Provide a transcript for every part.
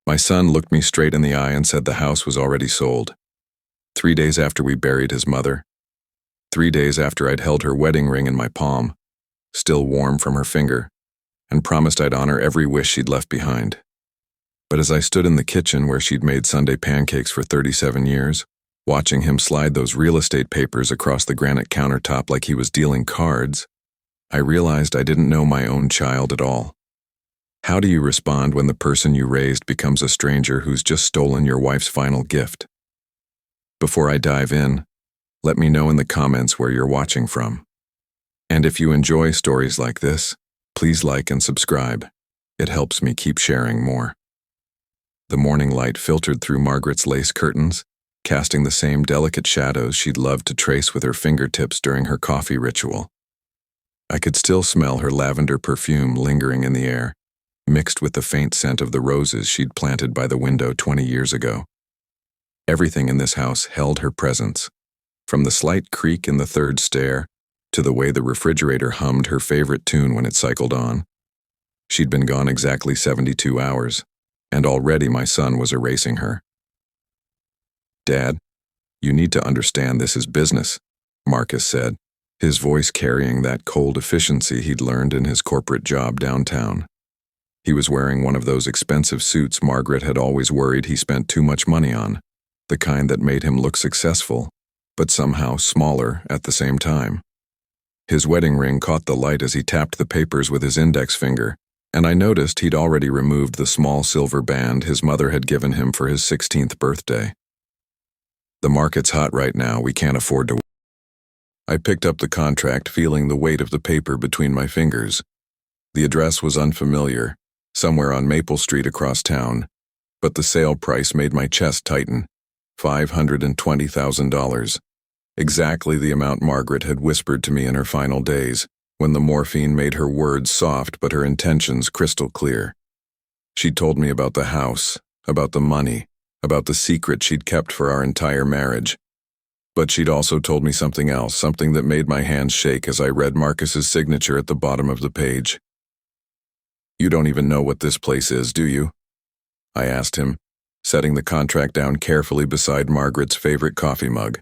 My son looked me straight in the eye and said the house was already sold. 3 days after we buried his mother. 3 days after I'd held her wedding ring in my palm, still warm from her finger, and promised I'd honor every wish she'd left behind. But as I stood in the kitchen where she'd made Sunday pancakes for 37 years, watching him slide those real estate papers across the granite countertop like he was dealing cards, I realized I didn't know my own child at all. How do you respond when the person you raised becomes a stranger who's just stolen your wife's final gift? Before I dive in, let me know in the comments where you're watching from. And if you enjoy stories like this, please like and subscribe. It helps me keep sharing more. The morning light filtered through Margaret's lace curtains, casting the same delicate shadows she'd loved to trace with her fingertips during her coffee ritual. I could still smell her lavender perfume lingering in the air, mixed with the faint scent of the roses she'd planted by the window 20 years ago. Everything in this house held her presence, from the slight creak in the third stair to the way the refrigerator hummed her favorite tune when it cycled on. She'd been gone exactly 72 hours, and already my son was erasing her. "Dad, you need to understand this is business," Marcus said, his voice carrying that cold efficiency he'd learned in his corporate job downtown. He was wearing one of those expensive suits Margaret had always worried he spent too much money on, the kind that made him look successful, but somehow smaller at the same time. His wedding ring caught the light as he tapped the papers with his index finger, and I noticed he'd already removed the small silver band his mother had given him for his 16th birthday. "The market's hot right now, we can't afford to." I picked up the contract, feeling the weight of the paper between my fingers. The address was unfamiliar, somewhere on Maple Street across town, but the sale price made my chest tighten. $520,000. Exactly the amount Margaret had whispered to me in her final days, when the morphine made her words soft but her intentions crystal clear. She'd told me about the house, about the money, about the secret she'd kept for our entire marriage. But she'd also told me something else, something that made my hands shake as I read Marcus's signature at the bottom of the page. "You don't even know what this place is, do you?" I asked him, setting the contract down carefully beside Margaret's favorite coffee mug,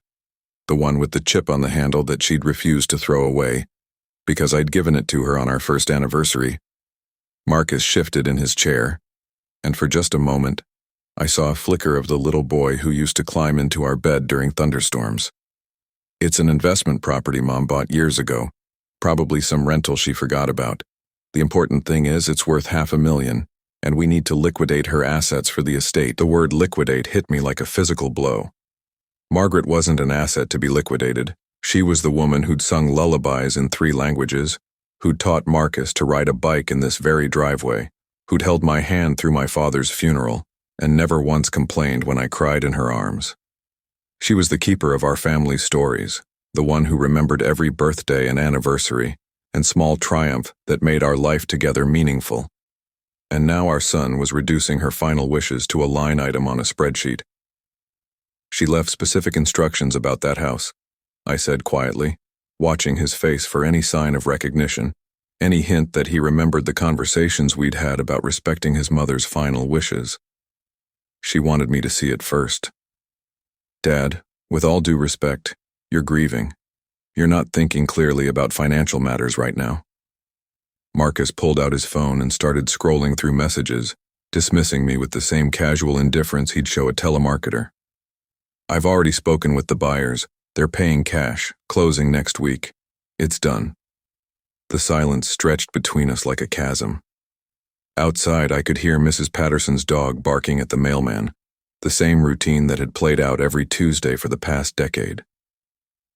the one with the chip on the handle that she'd refused to throw away, because I'd given it to her on our first anniversary. Marcus shifted in his chair, and for just a moment, I saw a flicker of the little boy who used to climb into our bed during thunderstorms. "It's an investment property Mom bought years ago, probably some rental she forgot about. The important thing is it's worth $500,000, and we need to liquidate her assets for the estate." The word liquidate hit me like a physical blow. Margaret wasn't an asset to be liquidated. She was the woman who'd sung lullabies in 3 languages, who'd taught Marcus to ride a bike in this very driveway, who'd held my hand through my father's funeral, and never once complained when I cried in her arms. She was the keeper of our family's stories, the one who remembered every birthday and anniversary, and small triumph that made our life together meaningful. And now our son was reducing her final wishes to a line item on a spreadsheet. "She left specific instructions about that house," I said quietly, watching his face for any sign of recognition, any hint that he remembered the conversations we'd had about respecting his mother's final wishes. "She wanted me to see it first." "Dad, with all due respect, you're grieving. You're not thinking clearly about financial matters right now." Marcus pulled out his phone and started scrolling through messages, dismissing me with the same casual indifference he'd show a telemarketer. "I've already spoken with the buyers. They're paying cash, closing next week. It's done." The silence stretched between us like a chasm. Outside, I could hear Mrs. Patterson's dog barking at the mailman, the same routine that had played out every Tuesday for the past decade.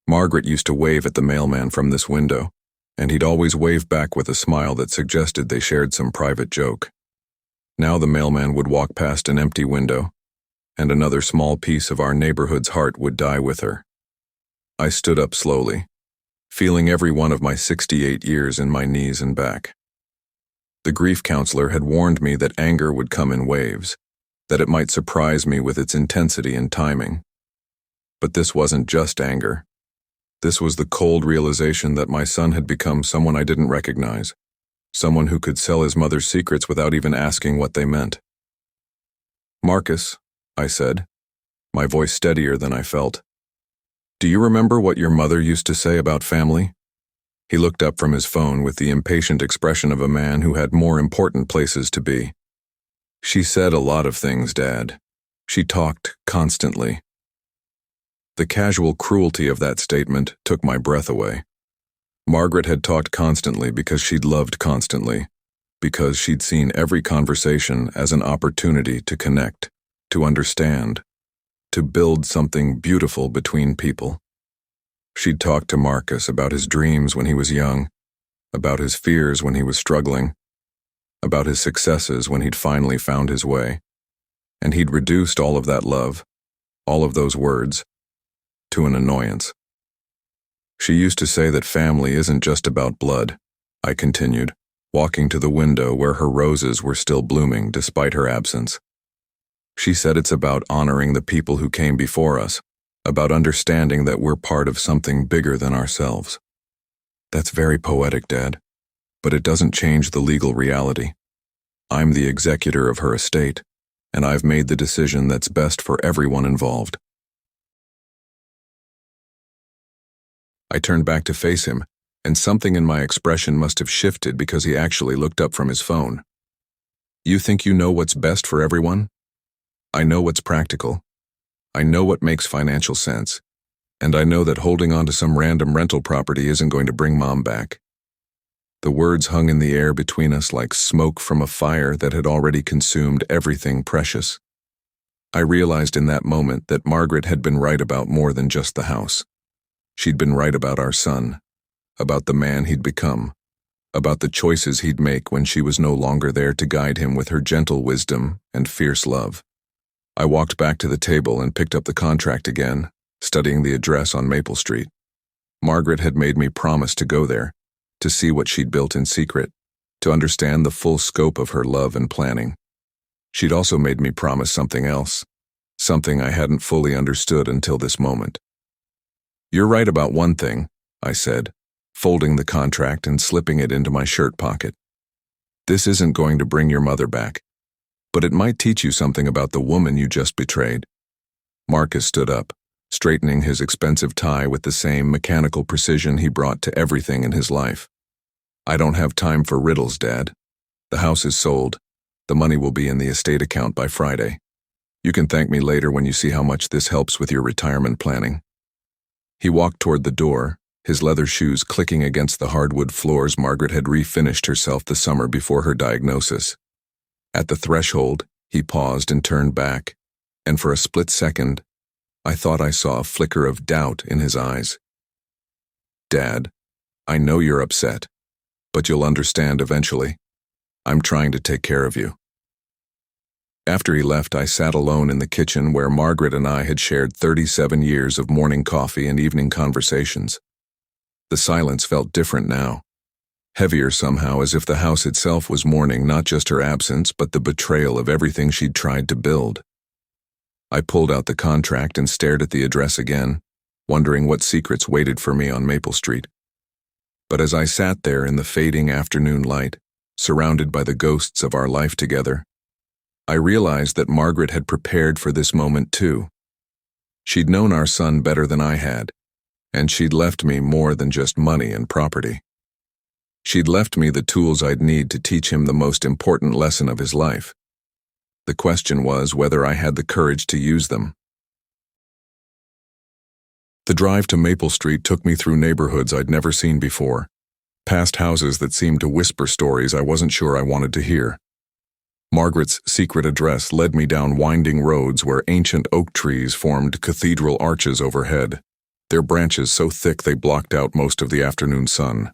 Margaret used to wave at the mailman from this window, and he'd always wave back with a smile that suggested they shared some private joke. Now the mailman would walk past an empty window, and another small piece of our neighborhood's heart would die with her. I stood up slowly, feeling every one of my 68 years in my knees and back. The grief counselor had warned me that anger would come in waves, that it might surprise me with its intensity and timing. But this wasn't just anger. This was the cold realization that my son had become someone I didn't recognize, someone who could sell his mother's secrets without even asking what they meant. Marcus, I said, my voice steadier than I felt. Do you remember what your mother used to say about family? He looked up from his phone with the impatient expression of a man who had more important places to be. She said a lot of things, Dad. She talked constantly. The casual cruelty of that statement took my breath away. Margaret had talked constantly because she'd loved constantly, because she'd seen every conversation as an opportunity to connect, to understand, to build something beautiful between people. She'd talked to Marcus about his dreams when he was young, about his fears when he was struggling, about his successes when he'd finally found his way, and he'd reduced all of that love, all of those words, to an annoyance. She used to say that family isn't just about blood, I continued, walking to the window where her roses were still blooming despite her absence. She said it's about honoring the people who came before us, about understanding that we're part of something bigger than ourselves. That's very poetic, Dad, but it doesn't change the legal reality. I'm the executor of her estate, and I've made the decision that's best for everyone involved. I turned back to face him, and something in my expression must have shifted because he actually looked up from his phone. You think you know what's best for everyone? I know what's practical. I know what makes financial sense, and I know that holding on to some random rental property isn't going to bring Mom back. The words hung in the air between us like smoke from a fire that had already consumed everything precious. I realized in that moment that Margaret had been right about more than just the house. She'd been right about our son, about the man he'd become, about the choices he'd make when she was no longer there to guide him with her gentle wisdom and fierce love. I walked back to the table and picked up the contract again, studying the address on Maple Street. Margaret had made me promise to go there, to see what she'd built in secret, to understand the full scope of her love and planning. She'd also made me promise something else, something I hadn't fully understood until this moment. You're right about one thing, I said, folding the contract and slipping it into my shirt pocket. This isn't going to bring your mother back, but it might teach you something about the woman you just betrayed. Marcus stood up, straightening his expensive tie with the same mechanical precision he brought to everything in his life. I don't have time for riddles, Dad. The house is sold. The money will be in the estate account by Friday. You can thank me later when you see how much this helps with your retirement planning. He walked toward the door, his leather shoes clicking against the hardwood floors Margaret had refinished herself the summer before her diagnosis. At the threshold, he paused and turned back, and for a split second, I thought I saw a flicker of doubt in his eyes. Dad, I know you're upset, but you'll understand eventually. I'm trying to take care of you. After he left, I sat alone in the kitchen where Margaret and I had shared 37 years of morning coffee and evening conversations. The silence felt different now, heavier somehow, as if the house itself was mourning not just her absence but the betrayal of everything she'd tried to build. I pulled out the contract and stared at the address again, wondering what secrets waited for me on Maple Street. But as I sat there in the fading afternoon light, surrounded by the ghosts of our life together, I realized that Margaret had prepared for this moment too. She'd known our son better than I had, and she'd left me more than just money and property. She'd left me the tools I'd need to teach him the most important lesson of his life. The question was whether I had the courage to use them. The drive to Maple Street took me through neighborhoods I'd never seen before, past houses that seemed to whisper stories I wasn't sure I wanted to hear. Margaret's secret address led me down winding roads where ancient oak trees formed cathedral arches overhead, their branches so thick they blocked out most of the afternoon sun.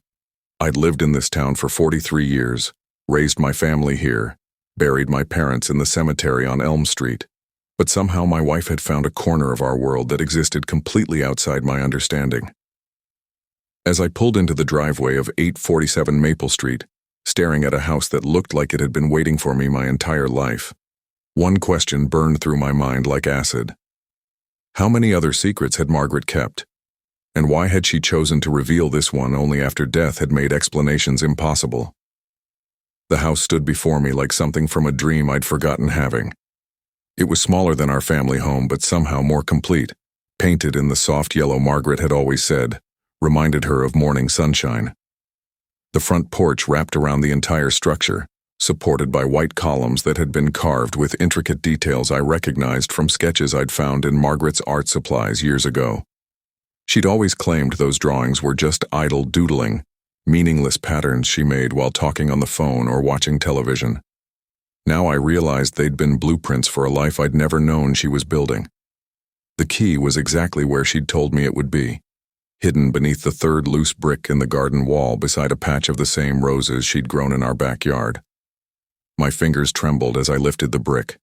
I'd lived in this town for 43 years, raised my family here, buried my parents in the cemetery on Elm Street, but somehow my wife had found a corner of our world that existed completely outside my understanding. As I pulled into the driveway of 847 Maple Street, staring at a house that looked like it had been waiting for me my entire life, one question burned through my mind like acid. How many other secrets had Margaret kept? And why had she chosen to reveal this one only after death had made explanations impossible? The house stood before me like something from a dream I'd forgotten having. It was smaller than our family home, but somehow more complete. Painted in the soft yellow Margaret had always said, reminded her of morning sunshine. The front porch wrapped around the entire structure, supported by white columns that had been carved with intricate details I recognized from sketches I'd found in Margaret's art supplies years ago. She'd always claimed those drawings were just idle doodling, meaningless patterns she made while talking on the phone or watching television. Now I realized they'd been blueprints for a life I'd never known she was building. The key was exactly where she'd told me it would be, hidden beneath the third loose brick in the garden wall beside a patch of the same roses she'd grown in our backyard. My fingers trembled as I lifted the brick,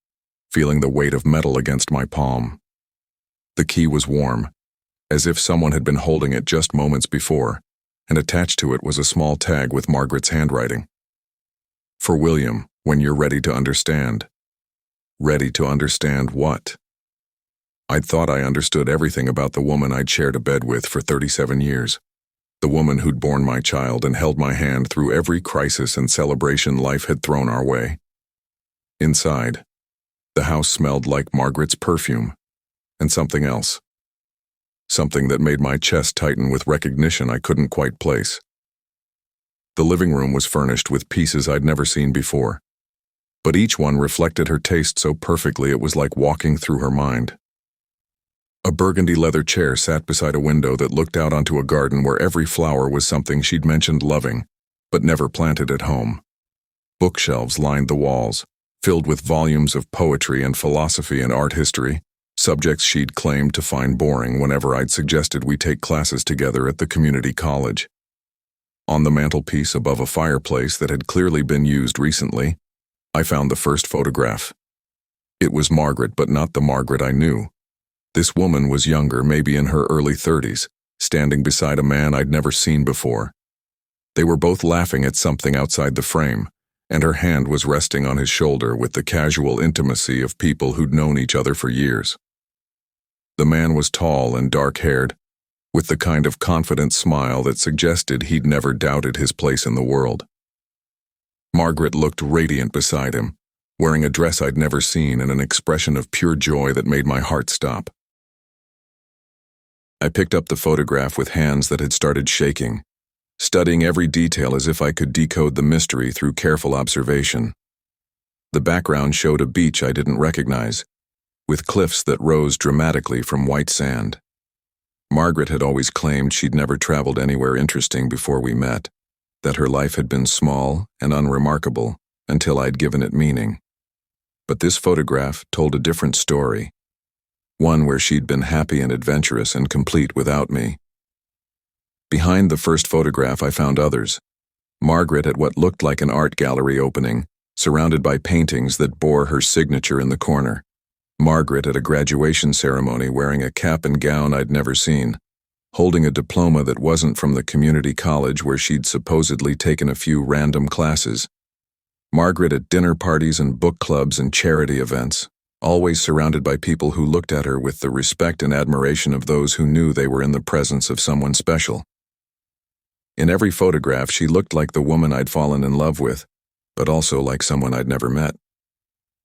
feeling the weight of metal against my palm. The key was warm, as if someone had been holding it just moments before, and attached to it was a small tag with Margaret's handwriting. For William, when you're ready to understand. Ready to understand what? I'd thought I understood everything about the woman I'd shared a bed with for 37 years. The woman who'd borne my child and held my hand through every crisis and celebration life had thrown our way. Inside, the house smelled like Margaret's perfume, and something else. Something that made my chest tighten with recognition I couldn't quite place. The living room was furnished with pieces I'd never seen before, but each one reflected her taste so perfectly it was like walking through her mind. A burgundy leather chair sat beside a window that looked out onto a garden where every flower was something she'd mentioned loving, but never planted at home. Bookshelves lined the walls, filled with volumes of poetry and philosophy and art history, subjects she'd claimed to find boring whenever I'd suggested we take classes together at the community college. On the mantelpiece above a fireplace that had clearly been used recently, I found the first photograph. It was Margaret, but not the Margaret I knew. This woman was younger, maybe in her early 30s, standing beside a man I'd never seen before. They were both laughing at something outside the frame, and her hand was resting on his shoulder with the casual intimacy of people who'd known each other for years. The man was tall and dark-haired, with the kind of confident smile that suggested he'd never doubted his place in the world. Margaret looked radiant beside him, wearing a dress I'd never seen and an expression of pure joy that made my heart stop. I picked up the photograph with hands that had started shaking, studying every detail as if I could decode the mystery through careful observation. The background showed a beach I didn't recognize, with cliffs that rose dramatically from white sand. Margaret had always claimed she'd never traveled anywhere interesting before we met, that her life had been small and unremarkable until I'd given it meaning. But this photograph told a different story, one where she'd been happy and adventurous and complete without me. Behind the first photograph I found others. Margaret at what looked like an art gallery opening, surrounded by paintings that bore her signature in the corner. Margaret at a graduation ceremony wearing a cap and gown I'd never seen, holding a diploma that wasn't from the community college where she'd supposedly taken a few random classes. Margaret at dinner parties and book clubs and charity events, always surrounded by people who looked at her with the respect and admiration of those who knew they were in the presence of someone special. In every photograph, she looked like the woman I'd fallen in love with, but also like someone I'd never met.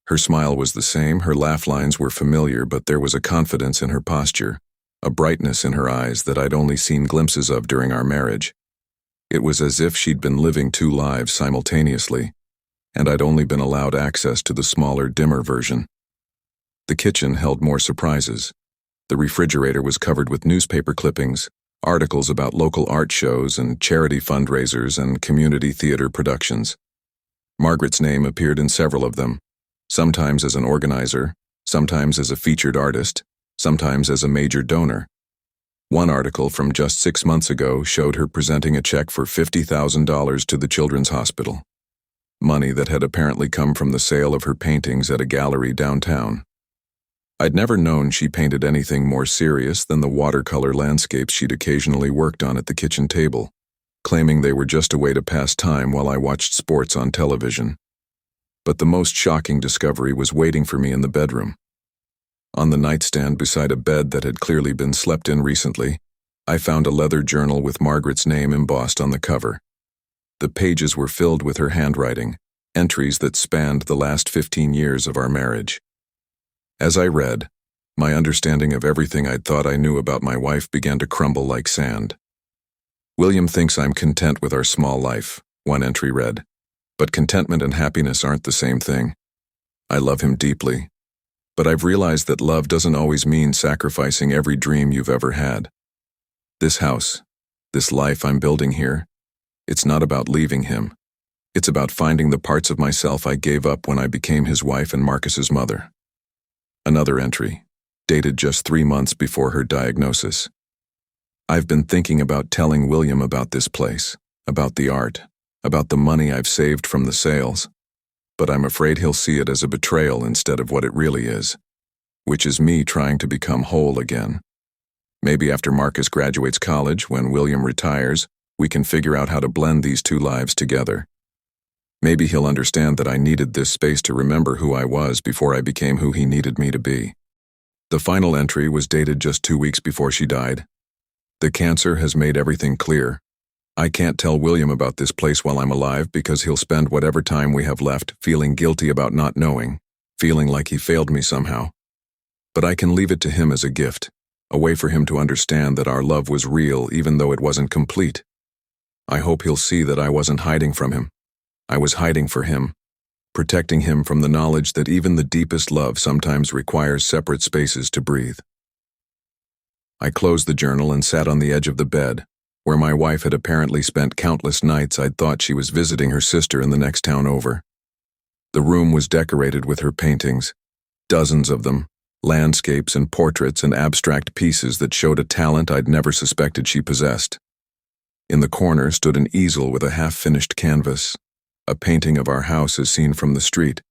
Her smile was the same, her laugh lines were familiar, but there was a confidence in her posture, a brightness in her eyes that I'd only seen glimpses of during our marriage. It was as if she'd been living two lives simultaneously, and I'd only been allowed access to the smaller, dimmer version. The kitchen held more surprises. The refrigerator was covered with newspaper clippings, articles about local art shows and charity fundraisers and community theater productions. Margaret's name appeared in several of them, sometimes as an organizer, sometimes as a featured artist, sometimes as a major donor. One article from just 6 months ago showed her presenting a check for $50,000 to the Children's Hospital, money that had apparently come from the sale of her paintings at a gallery downtown. I'd never known she painted anything more serious than the watercolor landscapes she'd occasionally worked on at the kitchen table, claiming they were just a way to pass time while I watched sports on television. But the most shocking discovery was waiting for me in the bedroom. On the nightstand beside a bed that had clearly been slept in recently, I found a leather journal with Margaret's name embossed on the cover. The pages were filled with her handwriting, entries that spanned the last 15 years of our marriage. As I read, my understanding of everything I'd thought I knew about my wife began to crumble like sand. William thinks I'm content with our small life, one entry read. But contentment and happiness aren't the same thing. I love him deeply, but I've realized that love doesn't always mean sacrificing every dream you've ever had. This house, this life I'm building here, it's not about leaving him. It's about finding the parts of myself I gave up when I became his wife and Marcus's mother. Another entry, dated just 3 months before her diagnosis. I've been thinking about telling William about this place, about the art, about the money I've saved from the sales, but I'm afraid he'll see it as a betrayal instead of what it really is, which is me trying to become whole again. Maybe after Marcus graduates college, when William retires, we can figure out how to blend these two lives together. Maybe he'll understand that I needed this space to remember who I was before I became who he needed me to be. The final entry was dated just 2 weeks before she died. The cancer has made everything clear. I can't tell William about this place while I'm alive because he'll spend whatever time we have left feeling guilty about not knowing, feeling like he failed me somehow. But I can leave it to him as a gift, a way for him to understand that our love was real even though it wasn't complete. I hope he'll see that I wasn't hiding from him. I was hiding for him, protecting him from the knowledge that even the deepest love sometimes requires separate spaces to breathe. I closed the journal and sat on the edge of the bed, where my wife had apparently spent countless nights I'd thought she was visiting her sister in the next town over. The room was decorated with her paintings, dozens of them, landscapes and portraits and abstract pieces that showed a talent I'd never suspected she possessed. In the corner stood an easel with a half-finished canvas, a painting of our house as seen from the street,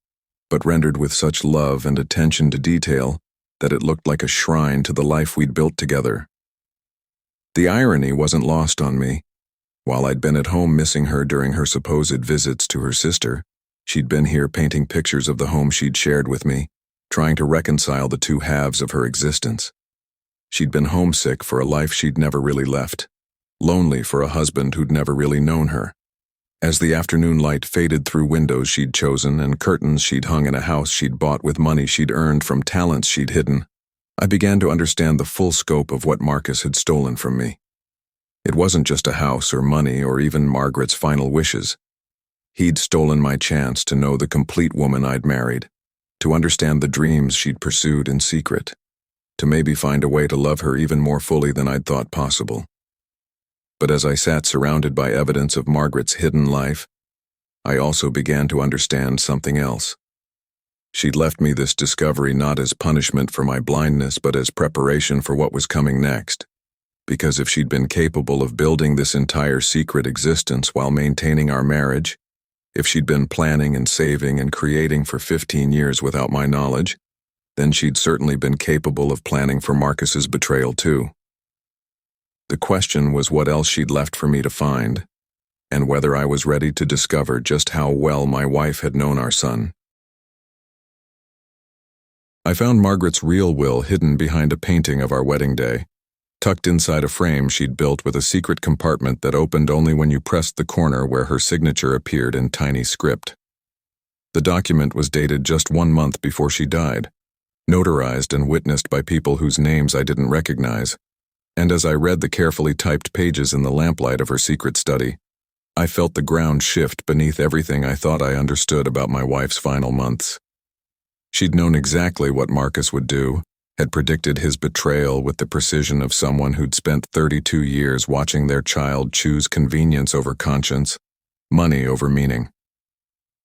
but rendered with such love and attention to detail that it looked like a shrine to the life we'd built together. The irony wasn't lost on me. While I'd been at home missing her during her supposed visits to her sister, she'd been here painting pictures of the home she'd shared with me, trying to reconcile the two halves of her existence. She'd been homesick for a life she'd never really left, lonely for a husband who'd never really known her. As the afternoon light faded through windows she'd chosen and curtains she'd hung in a house she'd bought with money she'd earned from talents she'd hidden, I began to understand the full scope of what Marcus had stolen from me. It wasn't just a house or money or even Margaret's final wishes. He'd stolen my chance to know the complete woman I'd married, to understand the dreams she'd pursued in secret, to maybe find a way to love her even more fully than I'd thought possible. But as I sat surrounded by evidence of Margaret's hidden life, I also began to understand something else. She'd left me this discovery not as punishment for my blindness, but as preparation for what was coming next. Because if she'd been capable of building this entire secret existence while maintaining our marriage, if she'd been planning and saving and creating for 15 years without my knowledge, then she'd certainly been capable of planning for Marcus's betrayal too. The question was what else she'd left for me to find, and whether I was ready to discover just how well my wife had known our son. I found Margaret's real will hidden behind a painting of our wedding day, tucked inside a frame she'd built with a secret compartment that opened only when you pressed the corner where her signature appeared in tiny script. The document was dated just 1 month before she died, notarized and witnessed by people whose names I didn't recognize, and as I read the carefully typed pages in the lamplight of her secret study, I felt the ground shift beneath everything I thought I understood about my wife's final months. She'd known exactly what Marcus would do, had predicted his betrayal with the precision of someone who'd spent 32 years watching their child choose convenience over conscience, money over meaning.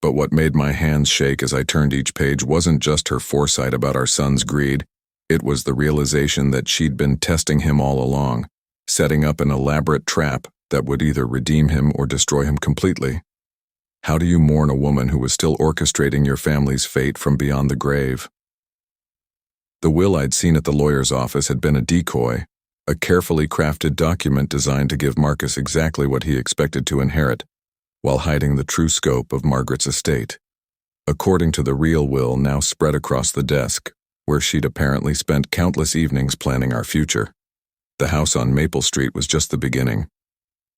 But what made my hands shake as I turned each page wasn't just her foresight about our son's greed, it was the realization that she'd been testing him all along, setting up an elaborate trap that would either redeem him or destroy him completely. How do you mourn a woman who was still orchestrating your family's fate from beyond the grave? The will I'd seen at the lawyer's office had been a decoy, a carefully crafted document designed to give Marcus exactly what he expected to inherit, while hiding the true scope of Margaret's estate. According to the real will now spread across the desk, where she'd apparently spent countless evenings planning our future. The house on Maple Street was just the beginning.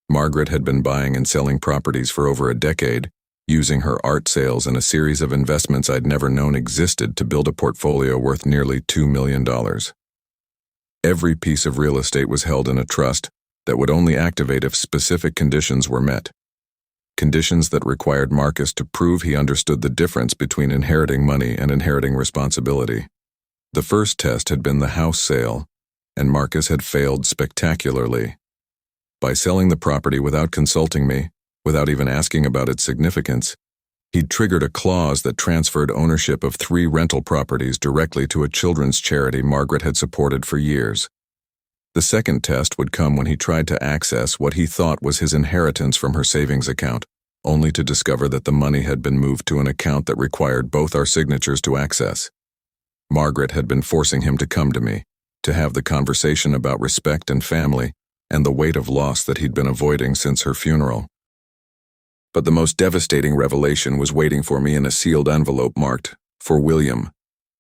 Margaret had been buying and selling properties for over a decade, using her art sales and a series of investments I'd never known existed to build a portfolio worth nearly $2 million. Every piece of real estate was held in a trust that would only activate if specific conditions were met. Conditions that required Marcus to prove he understood the difference between inheriting money and inheriting responsibility. The first test had been the house sale, and Marcus had failed spectacularly. By selling the property without consulting me, without even asking about its significance, he'd triggered a clause that transferred ownership of 3 rental properties directly to a children's charity Margaret had supported for years. The second test would come when he tried to access what he thought was his inheritance from her savings account, only to discover that the money had been moved to an account that required both our signatures to access. Margaret had been forcing him to come to me, to have the conversation about respect and family, and the weight of loss that he'd been avoiding since her funeral. But the most devastating revelation was waiting for me in a sealed envelope marked, "For William,"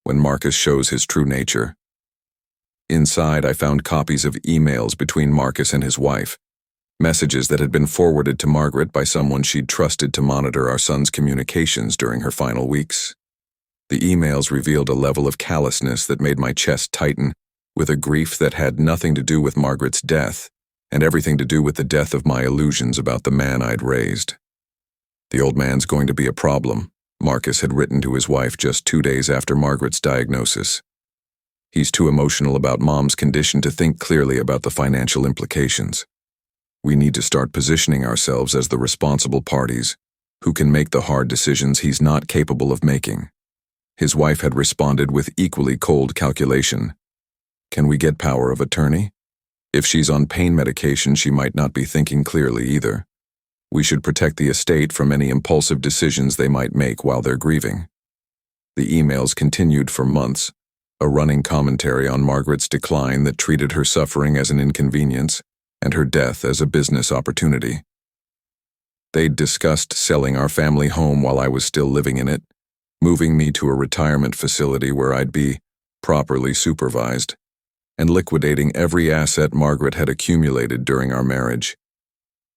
when Marcus shows his true nature. Inside, I found copies of emails between Marcus and his wife, messages that had been forwarded to Margaret by someone she'd trusted to monitor our son's communications during her final weeks. The emails revealed a level of callousness that made my chest tighten, with a grief that had nothing to do with Margaret's death, and everything to do with the death of my illusions about the man I'd raised. "The old man's going to be a problem," Marcus had written to his wife just 2 days after Margaret's diagnosis. "He's too emotional about Mom's condition to think clearly about the financial implications. We need to start positioning ourselves as the responsible parties, who can make the hard decisions he's not capable of making." His wife had responded with equally cold calculation. "Can we get power of attorney? If she's on pain medication, she might not be thinking clearly either. We should protect the estate from any impulsive decisions they might make while they're grieving." The emails continued for months, a running commentary on Margaret's decline that treated her suffering as an inconvenience and her death as a business opportunity. They'd discussed selling our family home while I was still living in it, moving me to a retirement facility where I'd be properly supervised, and liquidating every asset Margaret had accumulated during our marriage.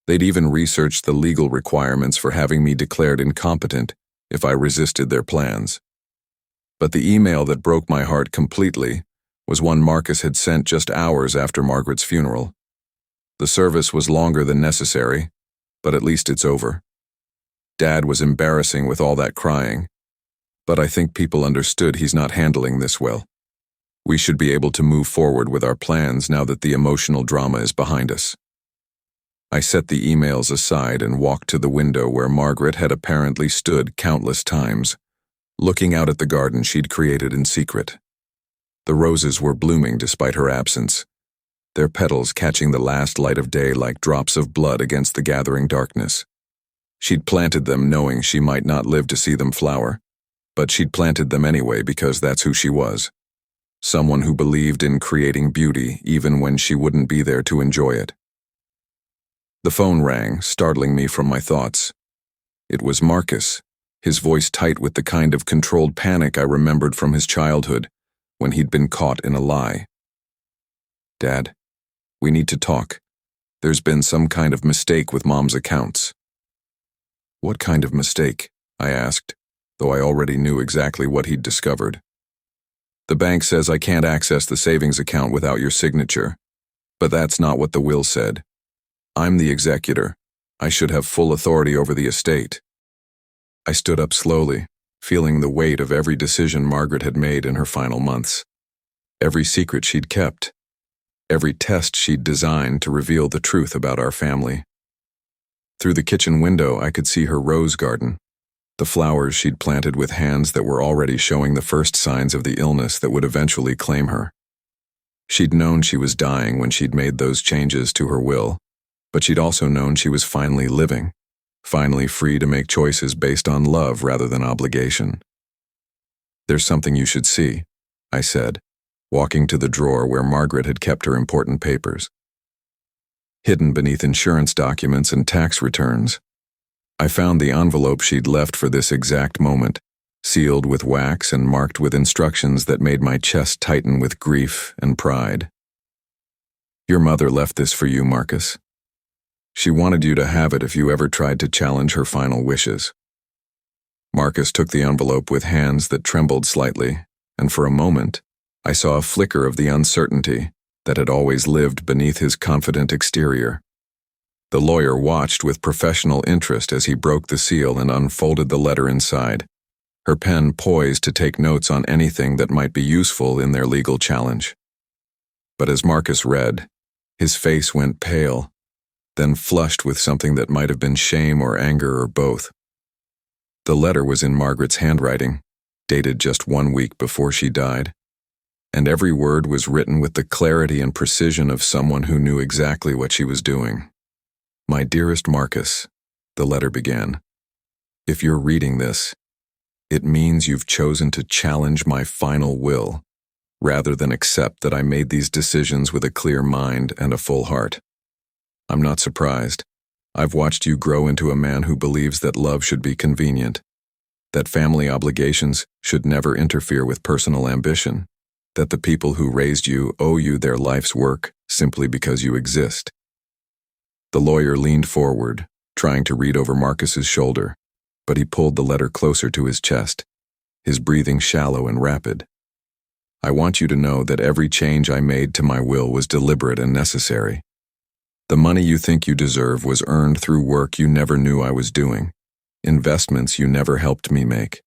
They'd even researched the legal requirements for having me declared incompetent if I resisted their plans. But the email that broke my heart completely was one Marcus had sent just hours after Margaret's funeral. The service was longer than necessary, but at least it's over. Dad was embarrassing with all that crying, but I think people understood he's not handling this well. We should be able to move forward with our plans now that the emotional drama is behind us. I set the emails aside and walked to the window where Margaret had apparently stood countless times, looking out at the garden she'd created in secret. The roses were blooming despite her absence, their petals catching the last light of day like drops of blood against the gathering darkness. She'd planted them knowing she might not live to see them flower, but she'd planted them anyway because that's who she was. Someone who believed in creating beauty even when she wouldn't be there to enjoy it. The phone rang, startling me from my thoughts. It was Marcus, his voice tight with the kind of controlled panic I remembered from his childhood, when he'd been caught in a lie. "Dad, we need to talk. There's been some kind of mistake with Mom's accounts." "What kind of mistake?" I asked, though I already knew exactly what he'd discovered. "The bank says I can't access the savings account without your signature, but that's not what the will said. I'm the executor. I should have full authority over the estate." I stood up slowly, feeling the weight of every decision Margaret had made in her final months. Every secret she'd kept. Every test she'd designed to reveal the truth about our family. Through the kitchen window, I could see her rose garden, the flowers she'd planted with hands that were already showing the first signs of the illness that would eventually claim her. She'd known she was dying when she'd made those changes to her will, but she'd also known she was finally living, finally free to make choices based on love rather than obligation. "There's something you should see," I said, walking to the drawer where Margaret had kept her important papers. Hidden beneath insurance documents and tax returns, I found the envelope she'd left for this exact moment, sealed with wax and marked with instructions that made my chest tighten with grief and pride. "Your mother left this for you, Marcus. She wanted you to have it if you ever tried to challenge her final wishes. Marcus took the envelope with hands that trembled slightly, and for a moment, I saw a flicker of the uncertainty that had always lived beneath his confident exterior. The lawyer watched with professional interest as he broke the seal and unfolded the letter inside, her pen poised to take notes on anything that might be useful in their legal challenge. But as Marcus read, his face went pale, then flushed with something that might have been shame or anger or both. The letter was in Margaret's handwriting, dated just 1 week before she died, and every word was written with the clarity and precision of someone who knew exactly what she was doing. "My dearest Marcus," the letter began, "if you're reading this, it means you've chosen to challenge my final will, rather than accept that I made these decisions with a clear mind and a full heart. I'm not surprised. I've watched you grow into a man who believes that love should be convenient, that family obligations should never interfere with personal ambition, that the people who raised you owe you their life's work simply because you exist." The lawyer leaned forward, trying to read over Marcus's shoulder, but he pulled the letter closer to his chest, his breathing shallow and rapid. "I want you to know that every change I made to my will was deliberate and necessary. The money you think you deserve was earned through work you never knew I was doing, investments you never helped me make,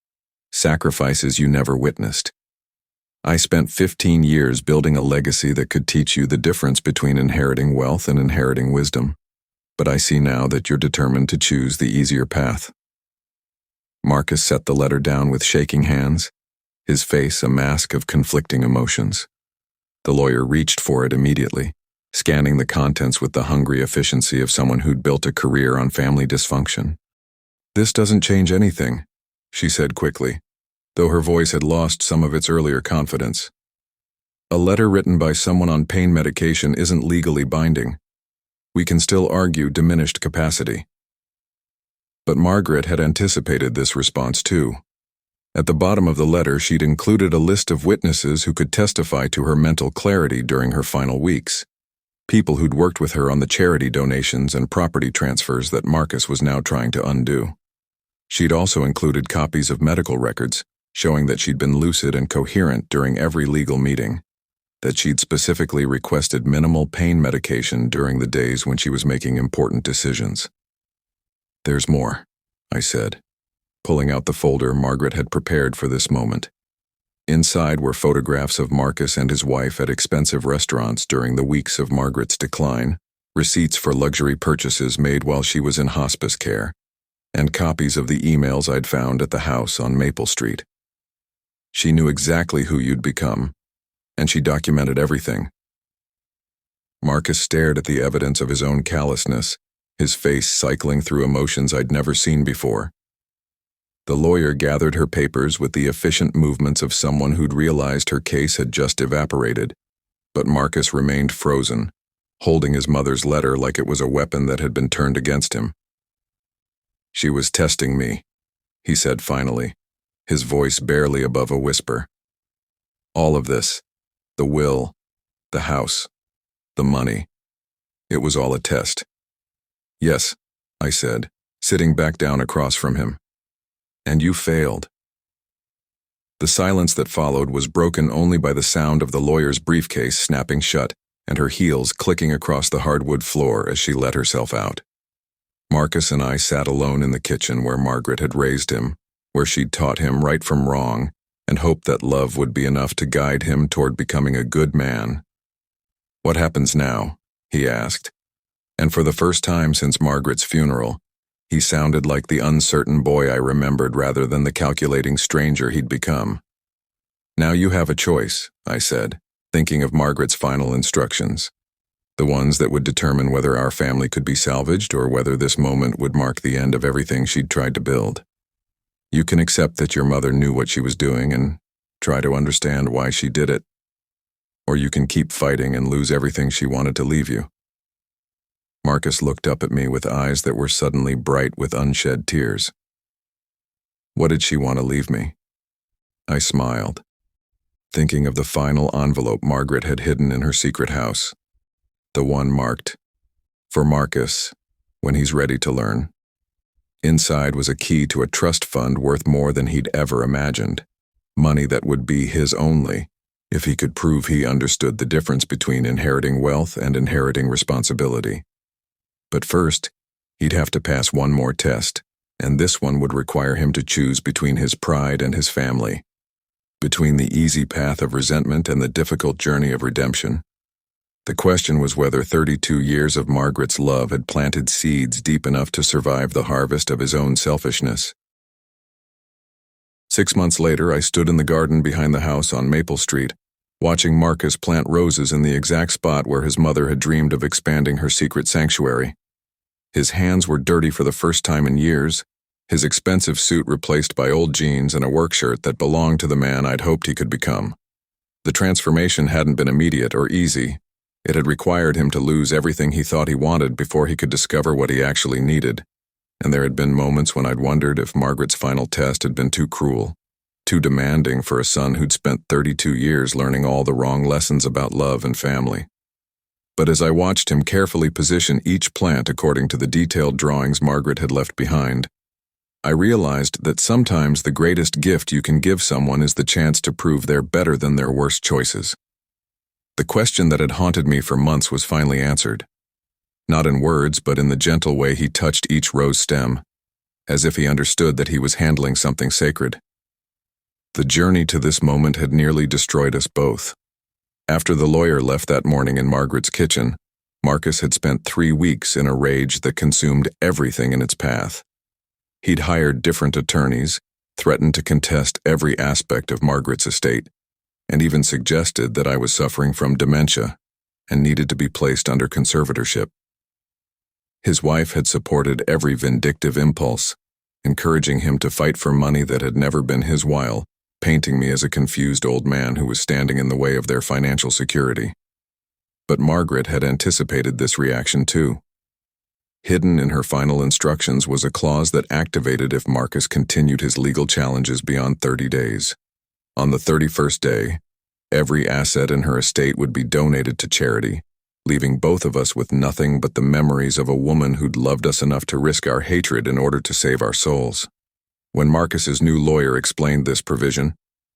sacrifices you never witnessed. I spent 15 years building a legacy that could teach you the difference between inheriting wealth and inheriting wisdom, but I see now that you're determined to choose the easier path." Marcus set the letter down with shaking hands, his face a mask of conflicting emotions. The lawyer reached for it immediately, scanning the contents with the hungry efficiency of someone who'd built a career on family dysfunction. "This doesn't change anything," she said quickly, though her voice had lost some of its earlier confidence. "A letter written by someone on pain medication isn't legally binding. We can still argue diminished capacity." But Margaret had anticipated this response too. At the bottom of the letter, she'd included a list of witnesses who could testify to her mental clarity during her final weeks, people who'd worked with her on the charity donations and property transfers that Marcus was now trying to undo. She'd also included copies of medical records showing that she'd been lucid and coherent during every legal meeting, that she'd specifically requested minimal pain medication during the days when she was making important decisions. "There's more," I said, pulling out the folder Margaret had prepared for this moment. Inside were photographs of Marcus and his wife at expensive restaurants during the weeks of Margaret's decline, receipts for luxury purchases made while she was in hospice care, and copies of the emails I'd found at the house on Maple Street. "She knew exactly who you'd become, and she documented everything." Marcus stared at the evidence of his own callousness, his face cycling through emotions I'd never seen before. The lawyer gathered her papers with the efficient movements of someone who'd realized her case had just evaporated, but Marcus remained frozen, holding his mother's letter like it was a weapon that had been turned against him. "She was testing me," he said finally, his voice barely above a whisper. "All of this, the will, the house, the money, it was all a test." "Yes," I said, sitting back down across from him. "And you failed." The silence that followed was broken only by the sound of the lawyer's briefcase snapping shut and her heels clicking across the hardwood floor as she let herself out. Marcus and I sat alone in the kitchen where Margaret had raised him, where she'd taught him right from wrong and hoped that love would be enough to guide him toward becoming a good man. "What happens now?" he asked, and for the first time since Margaret's funeral, he sounded like the uncertain boy I remembered rather than the calculating stranger he'd become. "Now you have a choice," I said, thinking of Margaret's final instructions, the ones that would determine whether our family could be salvaged or whether this moment would mark the end of everything she'd tried to build. "You can accept that your mother knew what she was doing and try to understand why she did it, or you can keep fighting and lose everything she wanted to leave you." Marcus looked up at me with eyes that were suddenly bright with unshed tears. "What did she want to leave me?" I smiled, thinking of the final envelope Margaret had hidden in her secret house, the one marked, "For Marcus, when he's ready to learn." Inside was a key to a trust fund worth more than he'd ever imagined. Money that would be his only, if he could prove he understood the difference between inheriting wealth and inheriting responsibility. But first, he'd have to pass one more test, and this one would require him to choose between his pride and his family, between the easy path of resentment and the difficult journey of redemption. The question was whether 32 years of Margaret's love had planted seeds deep enough to survive the harvest of his own selfishness. 6 months later, I stood in the garden behind the house on Maple Street, watching Marcus plant roses in the exact spot where his mother had dreamed of expanding her secret sanctuary. His hands were dirty for the first time in years, his expensive suit replaced by old jeans and a work shirt that belonged to the man I'd hoped he could become. The transformation hadn't been immediate or easy. It had required him to lose everything he thought he wanted before he could discover what he actually needed, and there had been moments when I'd wondered if Margaret's final test had been too cruel, too demanding for a son who'd spent 32 years learning all the wrong lessons about love and family. But as I watched him carefully position each plant according to the detailed drawings Margaret had left behind, I realized that sometimes the greatest gift you can give someone is the chance to prove they're better than their worst choices. The question that had haunted me for months was finally answered. Not in words, but in the gentle way he touched each rose stem, as if he understood that he was handling something sacred. The journey to this moment had nearly destroyed us both. After the lawyer left that morning in Margaret's kitchen, Marcus had spent 3 weeks in a rage that consumed everything in its path. He'd hired different attorneys, threatened to contest every aspect of Margaret's estate, and even suggested that I was suffering from dementia and needed to be placed under conservatorship. His wife had supported every vindictive impulse, encouraging him to fight for money that had never been his while, painting me as a confused old man who was standing in the way of their financial security. But Margaret had anticipated this reaction too. Hidden in her final instructions was a clause that activated if Marcus continued his legal challenges beyond 30 days. On the 31st day, every asset in her estate would be donated to charity, leaving both of us with nothing but the memories of a woman who'd loved us enough to risk our hatred in order to save our souls. When Marcus's new lawyer explained this provision,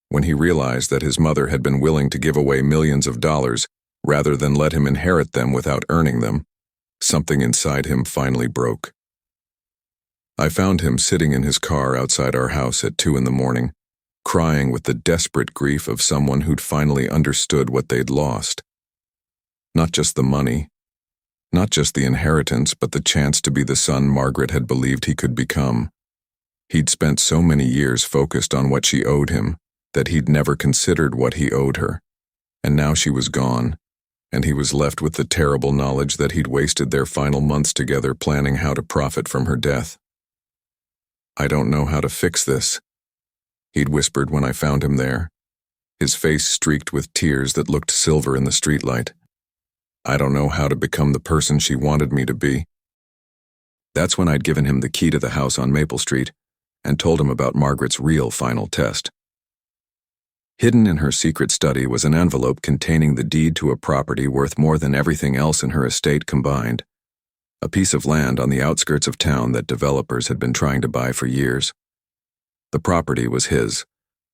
when he realized that his mother had been willing to give away millions of dollars rather than let him inherit them without earning them, something inside him finally broke. I found him sitting in his car outside our house at 2 a.m, crying with the desperate grief of someone who'd finally understood what they'd lost. Not just the money, not just the inheritance, but the chance to be the son Margaret had believed he could become. He'd spent so many years focused on what she owed him that he'd never considered what he owed her, and now she was gone, and he was left with the terrible knowledge that he'd wasted their final months together planning how to profit from her death. "I don't know how to fix this," he'd whispered when I found him there, his face streaked with tears that looked silver in the streetlight. "I don't know how to become the person she wanted me to be." That's when I'd given him the key to the house on Maple Street and told him about Margaret's real final test. Hidden in her secret study was an envelope containing the deed to a property worth more than everything else in her estate combined, a piece of land on the outskirts of town that developers had been trying to buy for years. The property was his,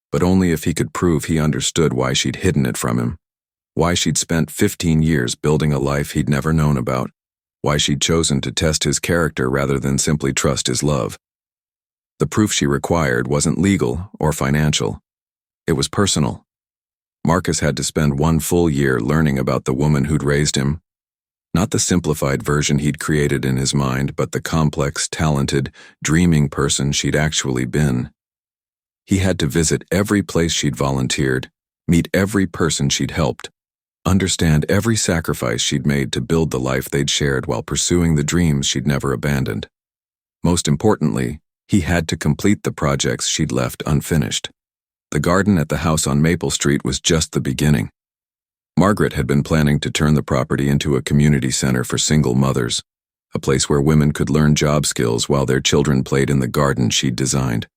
but only if he could prove he understood why she'd hidden it from him, why she'd spent 15 years building a life he'd never known about, why she'd chosen to test his character rather than simply trust his love. The proof she required wasn't legal or financial. It was personal. Marcus had to spend 1 full year learning about the woman who'd raised him, not the simplified version he'd created in his mind, but the complex, talented, dreaming person she'd actually been. He had to visit every place she'd volunteered, meet every person she'd helped, understand every sacrifice she'd made to build the life they'd shared while pursuing the dreams she'd never abandoned. Most importantly, he had to complete the projects she'd left unfinished. The garden at the house on Maple Street was just the beginning. Margaret had been planning to turn the property into a community center for single mothers, a place where women could learn job skills while their children played in the garden she'd designed.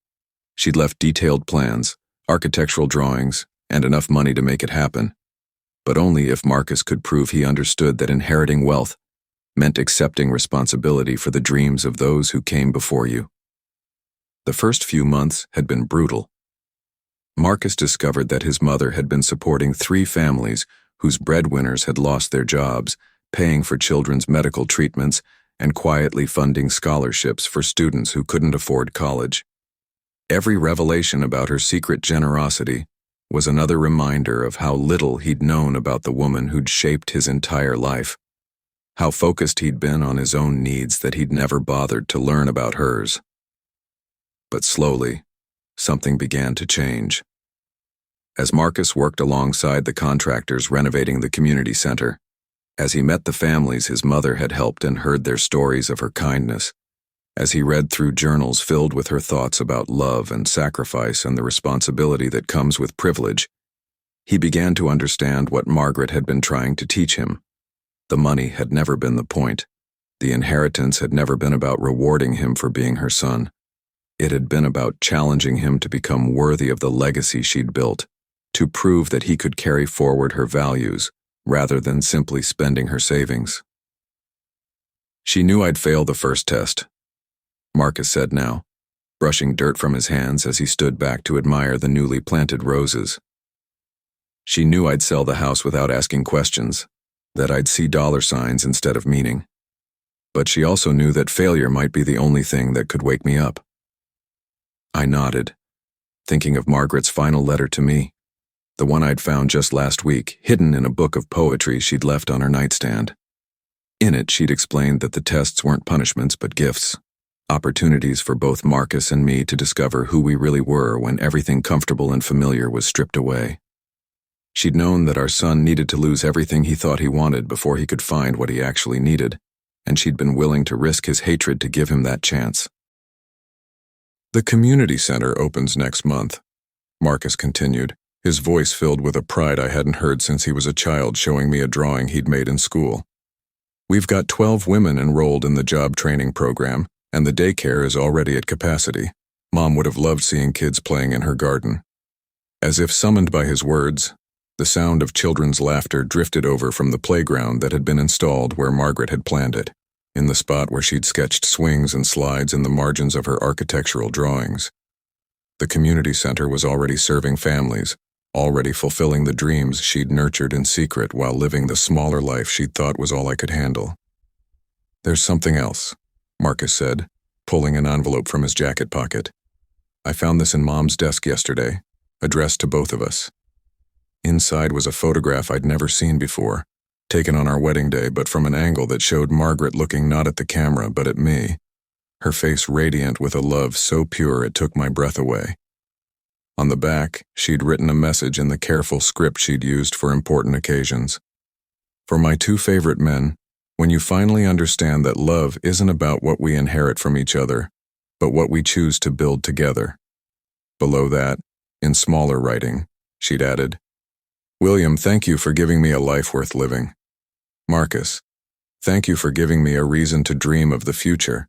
She'd left detailed plans, architectural drawings, and enough money to make it happen, but only if Marcus could prove he understood that inheriting wealth meant accepting responsibility for the dreams of those who came before you. The first few months had been brutal. Marcus discovered that his mother had been supporting 3 families whose breadwinners had lost their jobs, paying for children's medical treatments, and quietly funding scholarships for students who couldn't afford college. Every revelation about her secret generosity was another reminder of how little he'd known about the woman who'd shaped his entire life, how focused he'd been on his own needs that he'd never bothered to learn about hers. But slowly, something began to change. As Marcus worked alongside the contractors renovating the community center, as he met the families his mother had helped and heard their stories of her kindness, as he read through journals filled with her thoughts about love and sacrifice and the responsibility that comes with privilege, he began to understand what Margaret had been trying to teach him. The money had never been the point. The inheritance had never been about rewarding him for being her son. It had been about challenging him to become worthy of the legacy she'd built, to prove that he could carry forward her values rather than simply spending her savings. "She knew I'd fail the first test," Marcus said now, brushing dirt from his hands as he stood back to admire the newly planted roses. "She knew I'd sell the house without asking questions, that I'd see dollar signs instead of meaning. But she also knew that failure might be the only thing that could wake me up." I nodded, thinking of Margaret's final letter to me, the one I'd found just last week, hidden in a book of poetry she'd left on her nightstand. In it, she'd explained that the tests weren't punishments but gifts, opportunities for both Marcus and me to discover who we really were when everything comfortable and familiar was stripped away. She'd known that our son needed to lose everything he thought he wanted before he could find what he actually needed, and she'd been willing to risk his hatred to give him that chance. "The community center opens next month," Marcus continued, his voice filled with a pride I hadn't heard since he was a child, showing me a drawing he'd made in school. "We've got 12 women enrolled in the job training program, and the daycare is already at capacity. Mom would have loved seeing kids playing in her garden." As if summoned by his words, the sound of children's laughter drifted over from the playground that had been installed where Margaret had planned it, in the spot where she'd sketched swings and slides in the margins of her architectural drawings. The community center was already serving families, already fulfilling the dreams she'd nurtured in secret while living the smaller life she'd thought was all I could handle. "There's something else," Marcus said, pulling an envelope from his jacket pocket. "I found this in Mom's desk yesterday, addressed to both of us." Inside was a photograph I'd never seen before, taken on our wedding day but from an angle that showed Margaret looking not at the camera but at me, her face radiant with a love so pure it took my breath away. On the back, she'd written a message in the careful script she'd used for important occasions. "For my 2 favorite men, when you finally understand that love isn't about what we inherit from each other, but what we choose to build together." Below that, in smaller writing, she'd added, "William, thank you for giving me a life worth living. Marcus, thank you for giving me a reason to dream of the future.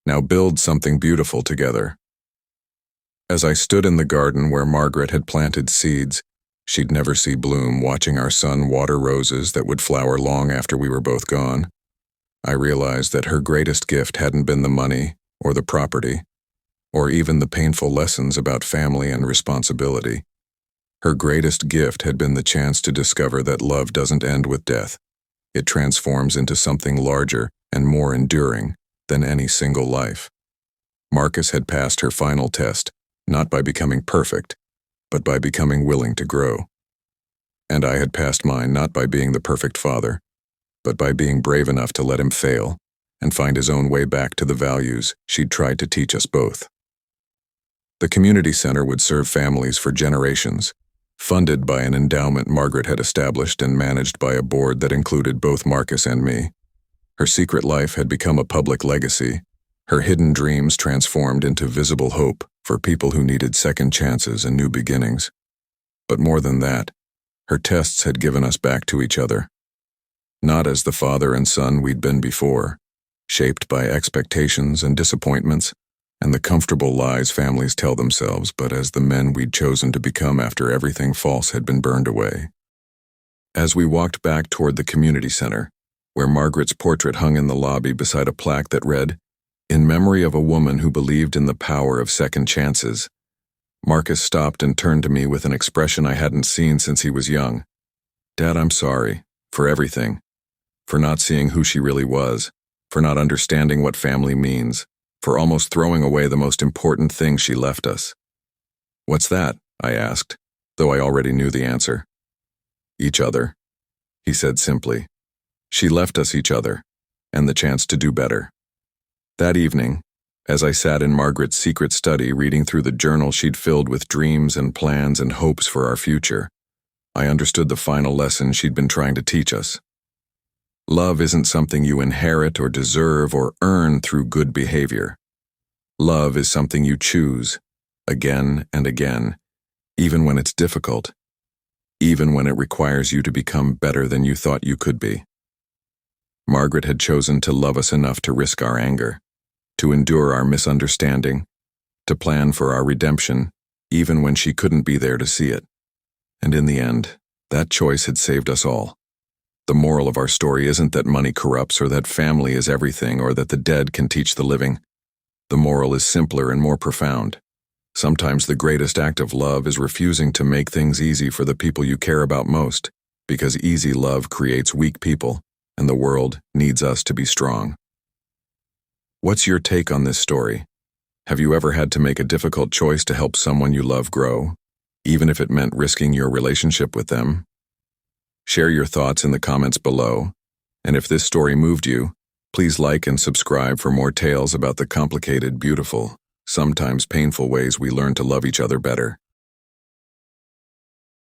Now build something beautiful together." As I stood in the garden where Margaret had planted seeds she'd never see bloom, watching our son water roses that would flower long after we were both gone, I realized that her greatest gift hadn't been the money or the property, or even the painful lessons about family and responsibility. Her greatest gift had been the chance to discover that love doesn't end with death. It transforms into something larger and more enduring than any single life. Marcus had passed her final test, not by becoming perfect, but by becoming willing to grow. And I had passed mine not by being the perfect father, but by being brave enough to let him fail and find his own way back to the values she'd tried to teach us both. The community center would serve families for generations, funded by an endowment Margaret had established and managed by a board that included both Marcus and me. Her secret life had become a public legacy, her hidden dreams transformed into visible hope for people who needed second chances and new beginnings. But more than that, her tests had given us back to each other. Not as the father and son we'd been before, shaped by expectations and disappointments, and the comfortable lies families tell themselves, but as the men we'd chosen to become after everything false had been burned away. As we walked back toward the community center, where Margaret's portrait hung in the lobby beside a plaque that read, In memory of a woman who believed in the power of second chances. Marcus stopped and turned to me with an expression I hadn't seen since he was young. Dad, I'm sorry. For everything. For not seeing who she really was. For not understanding what family means. For almost throwing away the most important thing she left us. What's that? I asked, though I already knew the answer. Each other, he said simply. She left us each other, and the chance to do better. That evening, as I sat in Margaret's secret study reading through the journal she'd filled with dreams and plans and hopes for our future, I understood the final lesson she'd been trying to teach us. Love isn't something you inherit or deserve or earn through good behavior. Love is something you choose, again and again, even when it's difficult, even when it requires you to become better than you thought you could be. Margaret had chosen to love us enough to risk our anger, to endure our misunderstanding, to plan for our redemption, even when she couldn't be there to see it. And in the end, that choice had saved us all. The moral of our story isn't that money corrupts or that family is everything or that the dead can teach the living. The moral is simpler and more profound. Sometimes the greatest act of love is refusing to make things easy for the people you care about most, because easy love creates weak people, and the world needs us to be strong. What's your take on this story? Have you ever had to make a difficult choice to help someone you love grow, even if it meant risking your relationship with them? Share your thoughts in the comments below, and if this story moved you, please like and subscribe for more tales about the complicated, beautiful, sometimes painful ways we learn to love each other better.